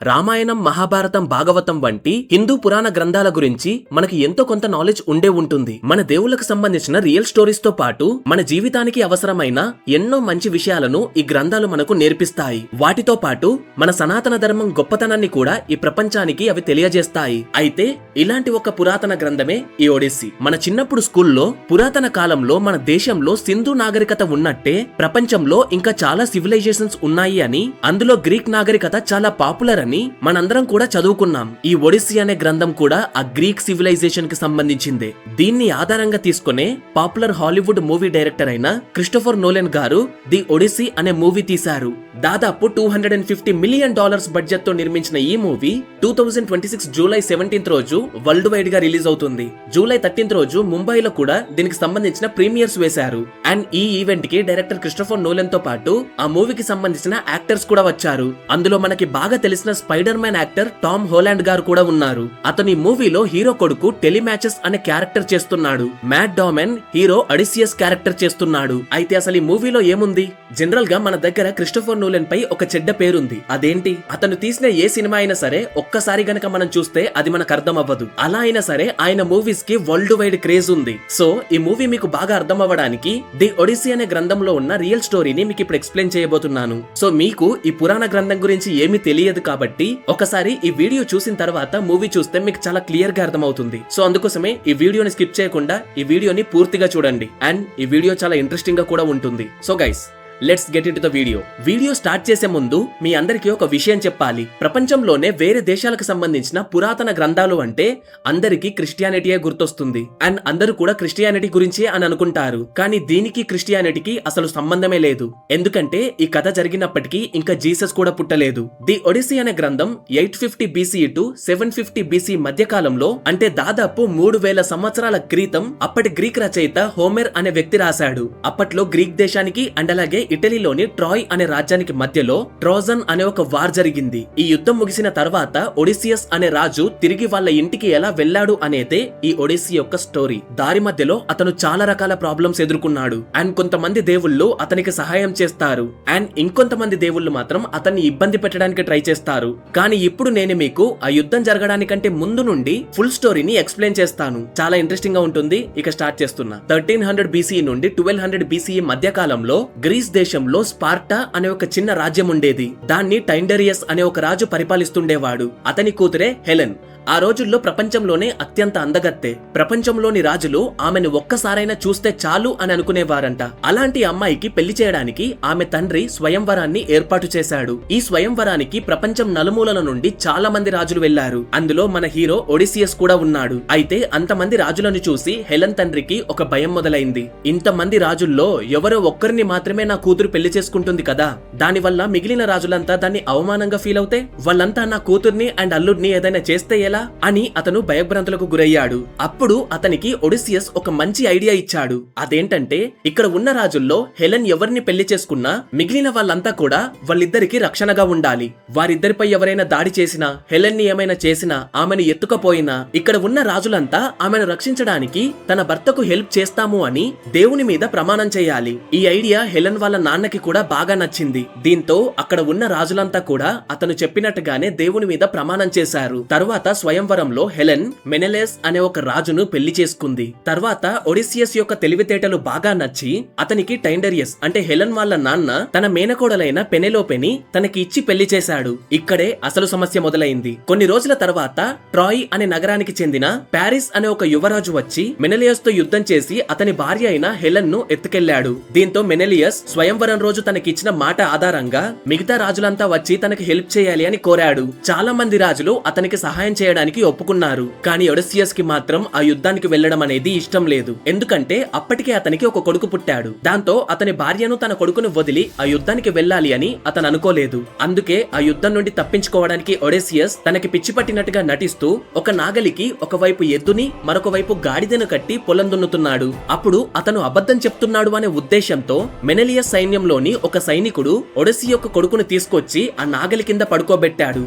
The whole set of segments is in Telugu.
రామాయణం, మహాభారతం, భాగవతం వంటి హిందూ పురాణ గ్రంథాల గురించి మనకి ఎంతో కొంత నాలెడ్జ్ ఉండే ఉంటుంది. మన దేవుళ్లకు సంబంధించిన రియల్ స్టోరీస్ తో పాటు మన జీవితానికి అవసరమైన ఎన్నో మంచి విషయాలను ఈ గ్రంథాలు మనకు నేర్పిస్తాయి. వాటితో పాటు మన సనాతన ధర్మం గొప్పతనాన్ని కూడా ఈ ప్రపంచానికి అవి తెలియజేస్తాయి. అయితే ఇలాంటి ఒక పురాతన గ్రంథమే ఈ ఒడిస్సీ. మన చిన్నప్పుడు స్కూల్లో పురాతన కాలంలో మన దేశంలో సింధు నాగరికత ఉన్నట్టే ప్రపంచంలో ఇంకా చాలా సివిలైజేషన్స్ ఉన్నాయి అని, అందులో గ్రీక్ నాగరికత చాలా పాపులర్ అని మనందరం కూడా చదువుకున్నాం. ఈ ఒడిస్సీ అనే గ్రంథం కూడా ఆ గ్రీక్ సివిలైజేషన్ కి సంబంధించిందే. దీన్ని ఆధారంగా తీసుకునే పాపులర్ హాలీవుడ్ మూవీ డైరెక్టర్ అయిన క్రిస్టోఫర్ నోలెన్ గారు ది ఒడిస్సీ అనే మూవీ తీశారు. దాదాపు $250 మిలియన్ బడ్జెట్ తో నిర్మించిన ఈ మూవీ 2026 జూలై 17th రోజు వరల్డ్ వైడ్ గా రిలీజ్ అవుతుంది. జూలై 13th రోజు ముంబైలో కూడా దీనికి సంబంధించిన ప్రీమియర్స్ వేశారు. అండ్ ఈ ఈవెంట్ కి డైరెక్టర్ క్రిస్టోఫర్ నోలెన్ తో పాటు ఆ మూవీకి సంబంధించిన యాక్టర్స్ కూడా వచ్చారు. అందులో మనకి బాగా తెలిసిన spider man actor Tom Holland గారు కూడా ఉన్నారు. అతని మూవీలో హీరో కొడుకు టెలిమాచెస్ అనే క్యారెక్టర్ చేస్తున్నాడు. మ్యాట్ డామెన్ హీరో అడిసియస్ క్యారెక్టర్ చేస్తున్నాడు. అయితే అసలు ఈ మూవీలో ఏముంది? జనరల్ గా మన దగ్గర క్రిస్టోఫర్ నోలెన్ పై ఒక చెడ్డ పేరుంది. అదేంటి? అతను తీసిన ఏ సినిమా అయినా సరే ఒక్కసారి గనక మనం చూస్తే అది మనకు అర్థం అవ్వదు. అలా అయినా సరే ఆయన మూవీస్ కి వరల్డ్ వైడ్ క్రేజ్ ఉంది. సో ఈ మూవీ మీకు బాగా అర్థం అవ్వడానికి ది ఒడిస్సీ అనే గ్రంథంలో ఉన్న రియల్ స్టోరీని మీకు ఇప్పుడు ఎక్స్ప్లెయిన్ చేయబోతున్నాను. సో మీకు ఈ పురాణ గ్రంథం గురించి ఏమీ తెలియదు కాబట్టి ఒకసారి ఈ వీడియో చూసిన తర్వాత మూవీ చూస్తే మీకు చాలా క్లియర్ గా అర్థమవుతుంది. సో అందుకోసమే ఈ వీడియోని స్కిప్ చేయకుండా ఈ వీడియోని పూర్తిగా చూడండి. అండ్ ఈ వీడియో చాలా ఇంట్రెస్టింగ్ గా కూడా ఉంటుంది. So guys, let's get into the video. Video start చేసే ముందు మీ అందరికీ ఒక విషయం చెప్పాలి. ప్రపంచంలోనే వేరే దేశాలకు సంబంధించిన పురాతన గ్రంథాలు అంటే అందరికీ క్రిస్టియానిటీయే గుర్తొస్తుంది. అండ్ అందరూ కూడా క్రిస్టియానిటీ గురించే అని అనుకుంటారు. కానీ దీనికి క్రిస్టియానిటీకి అసలు సంబంధమే లేదు. ఎందుకంటే ఈ కథ జరిగినప్పటికీ ఇంకా జీసస్ కూడా పుట్టలేదు. ది ఒడిస్సీ అనే గ్రంథం 850 BCE టు 750 BCE మధ్య కాలంలో, అంటే దాదాపు 3000 సంవత్సరాల క్రితం అప్పటి గ్రీక్ రచయిత హోమెర్ అనే వ్యక్తి రాశాడు. అప్పట్లో గ్రీక్ దేశానికి అండ్ అలాగే ఇటలీలోని ట్రాయ్ అనే రాజ్యానికి మధ్యలో ట్రోజన్ అనే ఒక వార్ జరిగింది. ఈ యుద్ధం ముగిసిన తర్వాత ఒడిసియస్ అనే రాజు తిరిగి వాళ్ళ ఇంటికి ఎలా వెళ్లాడు అనేదే ఈ ఒడిస్సీ యొక్క స్టోరీ. దారి మధ్యలో అతను చాలా రకాల ప్రాబ్లమ్స్ ఎదుర్కొన్నాడు. అండ్ కొంతమంది దేవుళ్ళు అతనికి సహాయం చేస్తారు. అండ్ ఇంకొంతమంది దేవుళ్ళు మాత్రం అతన్ని ఇబ్బంది పెట్టడానికి ట్రై చేస్తారు. కానీ ఇప్పుడు నేను మీకు ఆ యుద్ధం జరగడానికంటే ముందు నుండి ఫుల్ స్టోరీని ఎక్స్ప్లెయిన్ చేస్తాను. చాలా ఇంట్రెస్టింగ్ గా ఉంటుంది. ఇక స్టార్ట్ చేస్తున్నా. 1300 BCE నుండి 1200 BCE మధ్య కాలంలో గ్రీస్ దేశంలో స్పార్టా అనే ఒక చిన్న రాజ్యం ఉండేది. దాన్ని టైండరియస్ అనే ఒక రాజు పరిపాలిస్తుండేవాడు. అతని కూతురే హెలెన్. ఆ రోజుల్లో ప్రపంచంలోనే అత్యంత అందగత్తె. ప్రపంచంలోని రాజులు ఆమెను ఒక్కసారైనా చూస్తే చాలు అని అనుకునేవారంట. అలాంటి అమ్మాయికి పెళ్లి చేయడానికి ఆమె తండ్రి స్వయంవరాన్ని ఏర్పాటు చేశాడు. ఈ స్వయంవరానికి ప్రపంచం నలుమూలల నుండి చాలా మంది రాజులు వెళ్లారు. అందులో మన హీరో ఒడిసియస్ కూడా ఉన్నాడు. అయితే అంతమంది రాజులను చూసి హెలెన్ తండ్రికి ఒక భయం మొదలైంది. ఇంతమంది రాజుల్లో ఎవరో ఒక్కరిని మాత్రమే నా కూతురు పెళ్లి చేసుకుంటుంది కదా, దానివల్ల మిగిలిన రాజులంతా దాన్ని అవమానంగా ఫీల్ అవుతే వాళ్ళంతా నా కూతుర్ని అండ్ అల్లుడిని ఏదైనా చేస్తే ఎలా అని అతను భయభ్రాంతులకు గురయ్యాడు. అప్పుడు అతనికి ఒడిసియస్ ఒక మంచి ఐడియా ఇచ్చాడు. అదేంటంటే ఇక్కడ ఉన్న రాజుల్లో హెలెన్ ఎవరిని పెళ్లి చేసుకున్నా మిగిలిన వాళ్ళంతా కూడా వాళ్ళిద్దరికి రక్షణగా ఉండాలి. వారిద్దరిపై ఎవరైనా దాడి చేసినా, హెలెన్ ని ఏమైనా చేసినా, ఆమెను ఎత్తుకపోయినా ఇక్కడ ఉన్న రాజులంతా ఆమెను రక్షించడానికి తన భర్తకు హెల్ప్ చేస్తాము అని దేవుని మీద ప్రమాణం చేయాలి. ఈ ఐడియా హెలెన్ వాళ్ళ నాన్నకి కూడా బాగా నచ్చింది. దీంతో అక్కడ ఉన్న రాజులంతా కూడా అతను చెప్పినట్టుగానే దేవుని మీద ప్రమాణం చేశారు. తరువాత స్వయంవరంలో హెలెన్ మెనెలేస్ అనే ఒక రాజును పెళ్లి చేసుకుంది. తర్వాత ఒడిసియస్ యొక్క తెలివితేటలు బాగా నచ్చి అతనికి టైండరియస్ అంటే హెలెన్ వాళ్ళ నాన్న తన మేనకోడలైన పెనెలోపెని తనకి ఇచ్చి పెళ్లి చేశాడు. ఇక్కడే అసలు సమస్య మొదలైంది. కొన్ని రోజుల తర్వాత ట్రాయ్ అనే నగరానికి చెందిన ప్యారిస్ అనే ఒక యువరాజు వచ్చి మెనెలియస్ తో యుద్ధం చేసి అతని భార్య అయిన హెలెన్ ను ఎత్తుకెళ్లాడు. దీంతో మెనెలియస్ స్వయంవరం రోజు తనకిచ్చిన మాట ఆధారంగా మిగతా రాజులంతా వచ్చి తనకి హెల్ప్ చేయాలి అని కోరాడు. చాలా మంది రాజులు అతనికి సహాయం చేయడానికి ఒప్పుకున్నారు. కానీ ఒడిసియస్ కి మాత్రం ఆ యుద్ధానికి వెళ్లడం అనేది ఇష్టం లేదు. ఎందుకంటే అప్పటికే అతనికి ఒక కొడుకు పుట్టాడు. దాంతో అతని భార్యను తన కొడుకును వదిలి ఆ యుద్ధానికి వెళ్లాలి అని అతను అనుకోలేదు. అందుకే ఆ యుద్ధం నుండి తప్పించుకోవడానికి ఒడిసియస్ తనకి పిచ్చి పట్టినట్టుగా నటిస్తూ ఒక నాగలికి ఒకవైపు ఎద్దుని మరొక వైపు గాడిదను కట్టి పొలం దున్నుతున్నాడు. అప్పుడు అతను అబద్ధం చెప్తున్నాడు అనే ఉద్దేశంతో మెనెలియస్ సైన్యంలోని ఒక సైనికుడు ఒడిస్సీ యొక్క కొడుకును తీసుకొచ్చి ఆ నాగలి కింద పడుకోబెట్టాడు.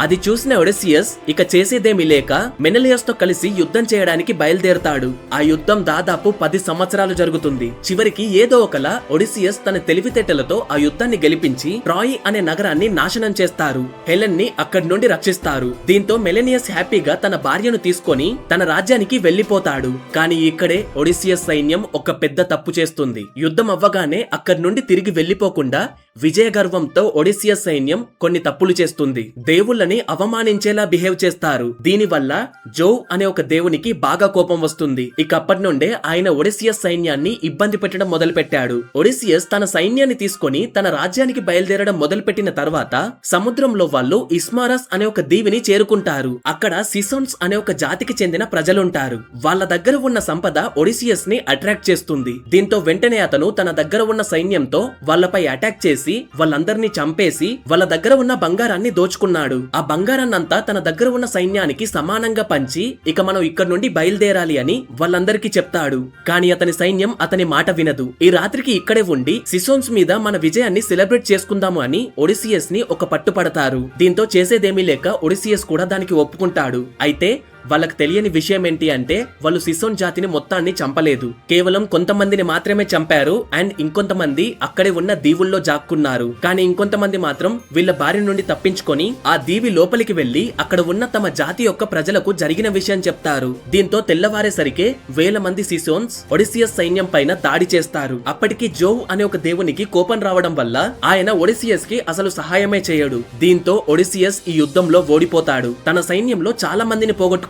అది చూసిన ఒడిసియస్ ఇక చేసేదేమీ లేక మెనలియస్ తో కలిసి యుద్ధం చేయడానికి బయలుదేరతాడు. ఆ యుద్ధం దాదాపు 10 సంవత్సరాలు జరుగుతుంది. చివరికి ఏదో ఒకలా ఒడిసియస్ తన తెలివితేటలతో ఆ యుద్ధాన్ని గెలిపించి ట్రాయ్ అనే నగరాన్ని నాశనం చేస్తారు. హెలెన్ ని అక్కడి నుండి రక్షిస్తారు. దీంతో మెలనియస్ హ్యాపీగా తన భార్యను తీసుకొని తన రాజ్యానికి వెళ్లిపోతాడు. కానీ ఇక్కడే ఒడిసియస్ సైన్యం ఒక పెద్ద తప్పు చేస్తుంది. యుద్ధం అవ్వగానే అక్కడి నుండి తిరిగి వెళ్లిపోకుండా విజయ గర్వంతో ఒడిసియస్ సైన్యం కొన్ని తప్పులు చేస్తుంది. దేవుళ్ళని అవమానించేలా బిహేవ్ చేస్తారు. దీనివల్ల జోవ్ అనే ఒక దేవునికి బాగా కోపం వస్తుంది. ఇక అప్పటి నుండే ఆయన ఒడిసియస్ సైన్యాన్ని ఇబ్బంది పెట్టడం మొదలు పెట్టాడు. ఒడిసియస్ తన సైన్యాన్ని తీసుకొని తన రాజ్యానికి బయలుదేరడం మొదలుపెట్టిన తర్వాత సముద్రంలో వాళ్ళు ఇస్మారస్ అనే ఒక దీవిని చేరుకుంటారు. అక్కడ సిసోన్స్ అనే ఒక జాతికి చెందిన ప్రజలుంటారు. వాళ్ళ దగ్గర ఉన్న సంపద ఒడిసియస్ ని అట్రాక్ట్ చేస్తుంది. దీంతో వెంటనే అతను తన దగ్గర ఉన్న సైన్యంతో వాళ్ళపై అటాక్ చేసి వాళ్ళందరినీ చంపేసి వాళ్ళ దగ్గర ఉన్న బంగారాన్ని దోచుకున్నాడు. ఆ బంగారాన్నంతా తన దగ్గర ఉన్న సైన్యానికి సమానంగా పంచి ఇక మనం ఇక్కడ నుండి బయలుదేరాలి అని వాళ్ళందరికీ చెప్తాడు. కానీ అతని సైన్యం అతని మాట వినదు. ఈ రాత్రికి ఇక్కడే ఉండి సిసోన్స్ మీద మన విజయాన్ని సెలబ్రేట్ చేసుకుందాము అని ఒడిసియస్ ని ఒక పట్టుపడతారు. దీంతో చేసేదేమీ లేక ఒడిసియస్ కూడా దానికి ఒప్పుకుంటాడు. అయితే వాళ్ళకి తెలియని విషయం ఏంటి అంటే వాళ్ళు సిసోన్ జాతిని మొత్తాన్ని చంపలేదు. కేవలం కొంతమందిని మాత్రమే చంపారు. అండ్ ఇంకొంతమంది అక్కడే ఉన్న దీవుల్లో జాక్కున్నారు. కానీ ఇంకొంతమంది మాత్రం వీళ్ళ బారి నుండి తప్పించుకొని ఆ దీవి లోపలికి వెళ్లి అక్కడ ఉన్న తమ జాతి యొక్క ప్రజలకు జరిగిన విషయం చెప్తారు. దీంతో తెల్లవారేసరికే వేల మంది సిసోన్స్ ఒడిసియస్ సైన్యం పైన దాడి చేస్తారు. అప్పటికి జోవ్ అనే ఒక దేవునికి కోపం రావడం వల్ల ఆయన ఒడిసియస్ కి అసలు సహాయమే చేయడు. దీంతో ఒడిసియస్ ఈ యుద్ధంలో ఓడిపోతాడు. తన సైన్యంలో చాలా మందిని పోగొట్టుకున్నాడు.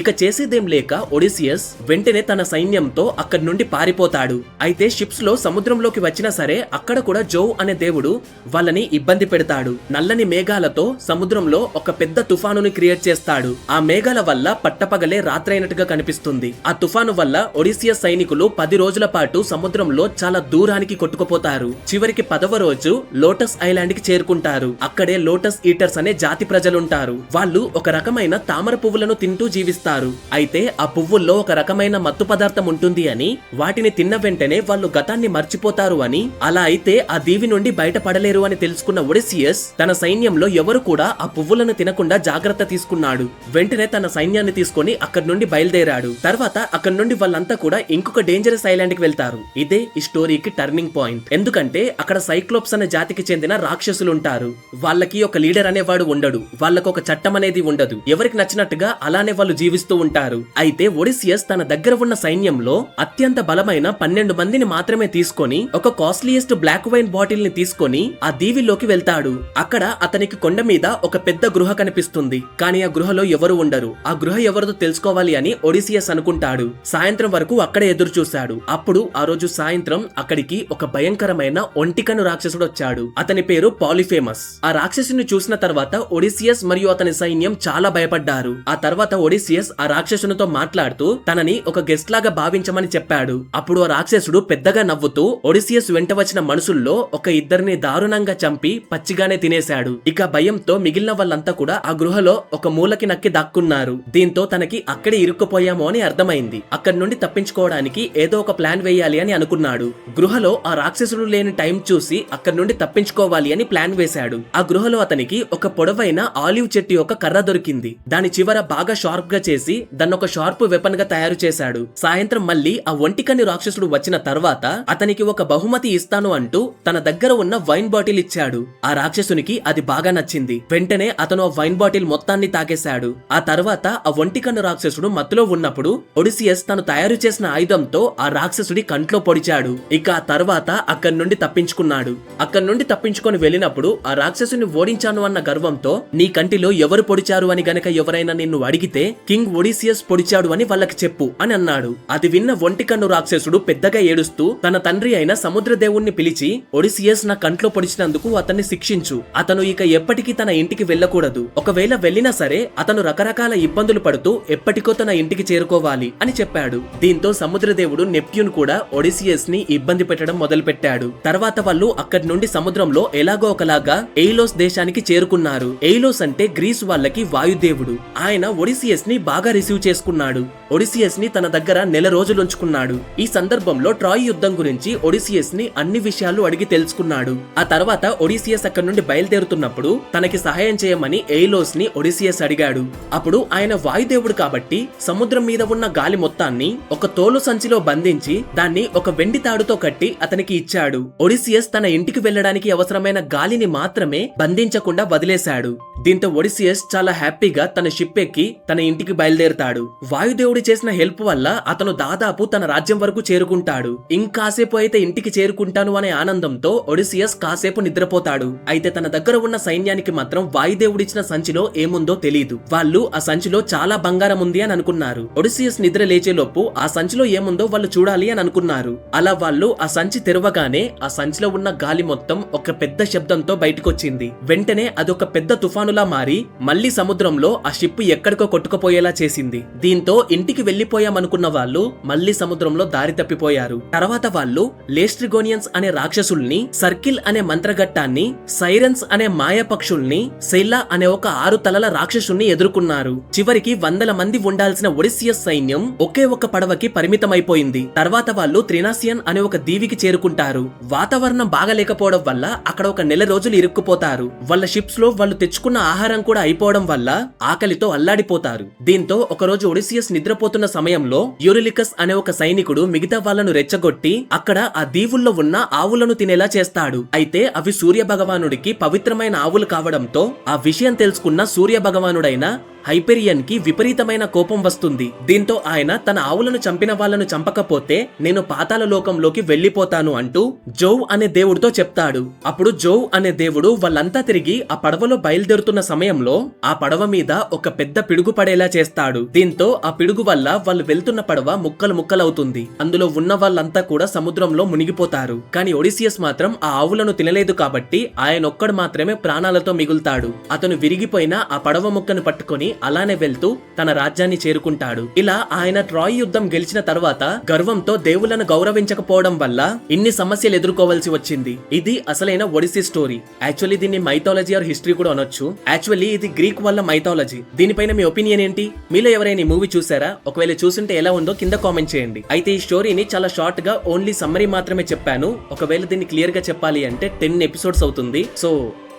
ఇక చేసేదేం లేక ఒడిసియస్ వెంటనే తన సైన్యంతో అక్కడి నుండి పారిపోతాడు. అయితే షిప్స్ లో సముద్రంలోకి వచ్చినా సరే అక్కడ కూడా జోవ్ అనే దేవుడు వాళ్ళని ఇబ్బంది పెడతాడు. నల్లని మేఘాలతో సముద్రంలో ఒక పెద్ద తుఫానుని క్రియేట్ చేస్తాడు. ఆ మేఘాల వల్ల పట్టపగలే రాత్రైనట్టుగా కనిపిస్తుంది. ఆ తుఫాను వల్ల ఒడిసియస్ సైనికులు 10 రోజుల పాటు సముద్రంలో చాలా దూరానికి కొట్టుకుపోతారు. చివరికి 10వ రోజు లోటస్ ఐలాండ్ కి చేరుకుంటారు. అక్కడే లోటస్ ఈటర్స్ అనే జాతి ప్రజలుంటారు. వాళ్ళు ఒక రకమైన తామర పువ్వులను తింటూ జీవిస్తారు. అయితే ఆ పువ్వుల్లో ఒక రకమైన మత్తు పదార్థం ఉంటుంది అని, వాటిని తిన్న వెంటనే వాళ్ళు గతాన్ని మర్చిపోతారు అని, అలా అయితే ఆ దీవి నుండి బయటపడలేరు అని తెలుసుకున్న ఒడిసియస్ తన సైన్యంలో ఎవరు కూడా ఆ పువ్వులను తినకుండా జాగ్రత్త తీసుకున్నాడు. వెంటనే తన సైన్యాన్ని తీసుకొని అక్కడి నుండి బయలుదేరాడు. తర్వాత అక్కడి నుండి వాళ్ళంతా కూడా ఇంకొక డేంజరస్ ఐలాండ్ కి వెళ్తారు. ఇదే ఈ స్టోరీకి టర్నింగ్ పాయింట్. ఎందుకంటే అక్కడ సైక్లోప్స్ అనే జాతికి చెందిన రాక్షసులు ఉంటారు. వాళ్ళకి ఒక లీడర్ అనేవాడు ఉండడు. వాళ్ళకు ఒక చట్టం అనేది ఉండదు. ఎవరికి నచ్చినట్టుగా అలానే వాళ్ళు జీవిస్తూ ఉంటారు. అయితే ఒడిసియస్ తన దగ్గర ఉన్న సైన్యంలో అత్యంత బలమైన 12 మందిని మాత్రమే తీసుకొని ఒక కాస్ట్లీయెస్ట్ బ్లాక్ వైన్ బాటిల్ ని తీసుకొని ఆ దీవిలోకి వెళ్తాడు. అక్కడ అతనికి కొండ మీద ఒక పెద్ద గృహ కనిపిస్తుంది. కానీ ఆ గృహలో ఎవరు ఉండరు. ఆ గృహ ఎవరిదో తెలుసుకోవాలి అని ఒడిసియస్ అనుకుంటాడు. సాయంత్రం వరకు అక్కడే ఎదురు చూశాడు. అప్పుడు ఆ రోజు సాయంత్రం అక్కడికి ఒక భయంకరమైన ఒంటికను రాక్షసుడు వచ్చాడు. అతని పేరు పాలిఫేమస్. ఆ రాక్షసుని చూసిన తర్వాత ఒడిసియస్ మరియు అతని సైన్యం చాలా భయపడ్డారు. ఆ తర్వాత ఒడిసియస్ ఆ రాక్షసునితో మాట్లాడుతూ తనని ఒక గెస్ట్ లాగా భావించమని చెప్పాడు. అప్పుడు ఆ రాక్షసుడు పెద్దగా నవ్వుతూ ఒడిసియస్ వెంట వచ్చిన మనుషుల్లో ఒక ఇద్దరిని దారుణంగా చంపి పచ్చిగానే తినేశాడు. ఇక భయంతో మిగిలిన వాళ్ళంతా కూడా ఆ గృహలో ఒక మూలకి నక్కి దాక్కున్నారు. దీంతో తనకి అక్కడే ఇరుక్కుపోయామో అని అర్థమైంది. అక్కడి నుండి తప్పించుకోవడానికి ఏదో ఒక ప్లాన్ వేయాలి అని అనుకున్నాడు. గృహలో ఆ రాక్షసుడు లేని టైం చూసి అక్కడి నుండి తప్పించుకోవాలి అని ప్లాన్ వేశాడు. ఆ గృహలో అతనికి ఒక పొడవైన ఆలివ్ చెట్టు యొక్క కర్ర దొరికింది. దాని చివర బాగా షార్ప్ గా చేసి దాన్ని ఒక షార్ప్ వెపన్ గా తయారు చేశాడు. సాయంత్రం మళ్ళీ ఆ ఒంటికన్ను రాక్షసుడు వచ్చిన తర్వాత అతనికి ఒక బహుమతి ఇస్తాను అంటూ తన దగ్గర ఉన్న వైన్ బాటిల్ ఇచ్చాడు. ఆ రాక్షసునికి అది బాగా నచ్చింది. వెంటనే అతను ఆ వైన్ బాటిల్ మొత్తాన్ని తాగేశాడు. ఆ తర్వాత ఆ ఒంటికన్ను రాక్షసుడు మత్తులో ఉన్నప్పుడు ఒడిసియస్ తను తయారు చేసిన ఆయుధంతో ఆ రాక్షసుడి కంట్లో పొడిచాడు. ఇక ఆ తర్వాత అక్కడి నుండి తప్పించుకున్నాడు. అక్కడి నుండి తప్పించుకొని వెళ్ళినప్పుడు ఆ రాక్షసుని ఓడించాను అన్న గర్వంతో నీ కంటిలో ఎవరు పొడిచారు అని గనక ఎవరైనా నిన్ను అడిగితే కింగ్ ఒడిసియస్ పొడిచాడు అని వాళ్ళకి చెప్పు అని అన్నాడు. అది విన్న ఒంటికన్ను రాక్షసుడు పెద్దగా ఏడుస్తూ తన తండ్రి అయిన సముద్రదేవుణ్ణి పిలిచి ఒడిసియస్ నా కంట్లో పొడిచినందుకు అతన్ని శిక్షించు. అతను ఇక ఎప్పటికీ తన ఇంటికి వెళ్ళకూడదు. ఒకవేళ వెళ్ళినా సరే అతను రకరకాల ఇబ్బందులు పడుతూ ఎప్పటికో తన ఇంటికి చేరుకోవాలి అని చెప్పాడు. దీంతో సముద్రదేవుడు నెప్ట్యూన్ కూడా ఒడిసియస్ ని ఇబ్బంది పెట్టడం మొదలు పెట్టాడు. తర్వాత వాళ్ళు అక్కడి నుండి సముద్రంలో ఎలాగో ఒకలాగా ఎయిలోస్ దేశానికి చేరుకున్నారు. ఎయిలోస్ అంటే గ్రీస్ వాళ్ళకి వాయుదేవుడు. ఆయన ఒడిసియస్ ఒడిసియస్ ని బాగా రిసీవ్ చేసుకున్నాడు. ఒడిసియస్ ని తన దగ్గర నెల రోజులు ఉంచుకున్నాడు. ఈ సందర్భంలో ట్రాయ్ యుద్ధం గురించి ఒడిసియస్ ని అన్ని విషయాలు అడిగి తెలుసుకున్నాడు. ఆ తర్వాత ఒడిసియస్ అక్కడి నుండి బయలుదేరుతున్నప్పుడు తనకి సహాయం చేయమని ఎయిలోస్ ని ఒడిసియస్ అడిగాడు. అప్పుడు ఆయన వాయుదేవుడు కాబట్టి సముద్రం మీద ఉన్న గాలి మొత్తాన్ని ఒక తోలు సంచిలో బంధించి దాన్ని ఒక వెండి తాడుతో కట్టి అతనికి ఇచ్చాడు. ఒడిసియస్ తన ఇంటికి వెళ్లడానికి అవసరమైన గాలిని మాత్రమే బంధించకుండా వదిలేశాడు. దీంతో ఒడిసియస్ చాలా హ్యాపీగా తన షిప్ ఎక్కి తన ఇంటికి బయలుదేరుతాడు. వాయుదేవుడి చేసిన హెల్ప్ వల్ల అతను దాదాపు తన రాజ్యం వరకు చేరుకుంటాడు. ఇంకాసేపు అయితే ఇంటికి చేరుకుంటాను అనే ఆనందంతో ఒడిసియస్ కాసేపు నిద్రపోతాడు. అయితే తన దగ్గర ఉన్న సైన్యానికి మాత్రం వాయుదేవుడిచ్చిన సంచిలో ఏముందో తెలీదు. వాళ్ళు ఆ సంచిలో చాలా బంగారం ఉంది అని అనుకున్నారు. ఒడిసియస్ నిద్ర లేచేలోపు ఆ సంచిలో ఏముందో వాళ్ళు చూడాలి అని అనుకున్నారు. అలా వాళ్ళు ఆ సంచి తెరవగానే ఆ సంచిలో ఉన్న గాలి మొత్తం ఒక పెద్ద శబ్దంతో బయటకొచ్చింది. వెంటనే అదొక పెద్ద తుఫానులా మారి మళ్లీ సముద్రంలో ఆ షిప్ ఎక్కడికో కొట్టుకుపోయేలా చేసింది. దీంతో ఇంటికి వెళ్లిపోయామనుకున్న వాళ్ళు మళ్లీ సముద్రంలో దారి తప్పిపోయారు. తర్వాత వాళ్ళు లేస్ట్రిగోనియన్స్ అనే రాక్షసుల్ని, సర్కిల్ అనే మంత్రగట్టాన్ని, సైరన్స్ అనే మాయ పక్షుల్ని, సెల్లా అనే ఒక 6 తలల రాక్షసుల్ని ఎదుర్కొన్నారు. చివరికి 100 మంది ఉండాల్సిన ఒడిసియస్ సైన్యం ఒకే ఒక పడవకి పరిమితమైపోయింది. తర్వాత వాళ్ళు త్రినాసియన్ అనే ఒక దీవికి చేరుకుంటారు. వాతావరణం బాగలేకపోవడం వల్ల అక్కడ ఒక నెల రోజులు ఇరుక్కుపోతారు. వాళ్ళ షిప్స్ లో వాళ్ళు తెచ్చుకున్న ఆహారం కూడా అయిపోవడం వల్ల ఆకలితో అల్లాడిపోతారు. దీంతో ఒకరోజు ఒడిసియస్ నిద్రపోతున్న సమయంలో యూరిలికస్ అనే ఒక సైనికుడు మిగతా వాళ్ళను రెచ్చగొట్టి అక్కడ ఆ దీవుల్లో ఉన్న ఆవులను తినేలా చేస్తాడు. అయితే అవి సూర్య భగవానుడికి పవిత్రమైన ఆవులు కావడంతో ఆ విషయం తెలుసుకున్న సూర్య భగవానుడైన హైపెరియన్ కి విపరీతమైన కోపం వస్తుంది. దీంతో ఆయన తన ఆవులను చంపిన వాళ్ళను చంపకపోతే నేను పాతాళ లోకంలోకి వెళ్లిపోతాను అంటూ జోవ్ అనే దేవుడితో చెప్తాడు. అప్పుడు జోవ్ అనే దేవుడు వాళ్ళంతా తిరిగి ఆ పడవలో బయలుదేరుతున్న సమయంలో ఆ పడవ మీద ఒక పెద్ద పిడుగు పడేలా చేస్తాడు. దీంతో ఆ పిడుగు వల్ల వాళ్ళు వెళ్తున్న పడవ ముక్కలు ముక్కలవుతుంది. అందులో ఉన్న వాళ్ళంతా కూడా సముద్రంలో మునిగిపోతారు. కానీ ఒడిసియస్ మాత్రం ఆ ఆవులను తినలేదు కాబట్టి ఆయనొక్కడు మాత్రమే ప్రాణాలతో మిగులుతాడు. అతను విరిగిపోయిన ఆ పడవ ముక్కను పట్టుకొని అలానే వెళ్తూ తన రాజ్యాన్ని చేరుకుంటాడు. ఇలా ఆయన ట్రాయ్ యుద్ధం గెలిచిన తర్వాత గర్వంతో దేవుళ్లను గౌరవించకపోవడం వల్ల ఇన్ని సమస్యలు ఎదుర్కోవాల్సి వచ్చింది. ఇది అసలైన ఒడిసీ స్టోరీ. యాక్చువల్లీ దీన్ని మైథాలజీ ఆర్ హిస్టరీ కూడా అనొచ్చు. యాక్చువల్లీ ఇది గ్రీక్ వాళ్ళ మైథాలజీ. దీనిపైన మీ ఒపీనియన్ ఏంటి? మీలో ఎవరైనా మూవీ చూసారా? ఒకవేళ చూసుంటే ఎలా ఉందో కింద కామెంట్ చేయండి. అయితే ఈ స్టోరీని చాలా షార్ట్ గా ఓన్లీ సమ్మరీ మాత్రమే చెప్పాను. ఒకవేళ దీన్ని క్లియర్ గా చెప్పాలి అంటే 10 ఎపిసోడ్స్ అవుతుంది. సో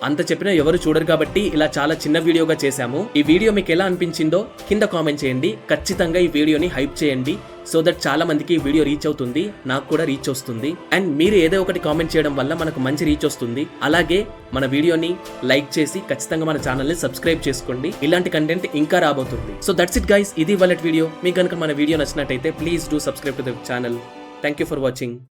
అంత చెప్పినా ఎవరు చూడరు కాబట్టి ఇలా చాలా చిన్న వీడియోగా చేశాము. ఈ వీడియో మీకు ఎలా అనిపించిందో కింద కామెంట్ చేయండి. ఖచ్చితంగా ఈ వీడియోని హైప్ చేయండి. సో దట్ చాలా మందికి ఈ వీడియో రీచ్ అవుతుంది, నాకు కూడా రీచ్ వస్తుంది. అండ్ మీరు ఏదో ఒకటి కామెంట్ చేయడం వల్ల మనకు మంచి రీచ్ వస్తుంది. అలాగే మన వీడియోని లైక్ చేసి ఖచ్చితంగా మన ఛానల్ని సబ్స్క్రైబ్ చేసుకోండి. ఇలాంటి కంటెంట్ ఇంకా రాబోతుంది. So that's it guys. ఇది వాళ్ళ వీడియో. మీకు కనుక మన వీడియో నచ్చినట్టయితే please do subscribe to the channel. Thank you for watching.